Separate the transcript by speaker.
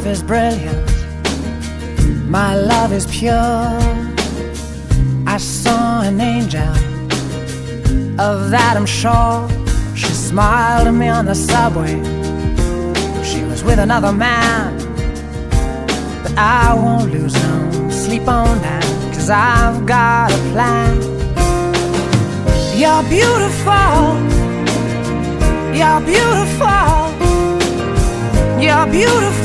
Speaker 1: is brilliant, my love is pure. I saw an angel, of that I'm sure. She smiled at me on the subway. She was with another man, but I won't lose no sleep on that, 'cause I've got a plan. You're beautiful, you're beautiful, you're beautiful.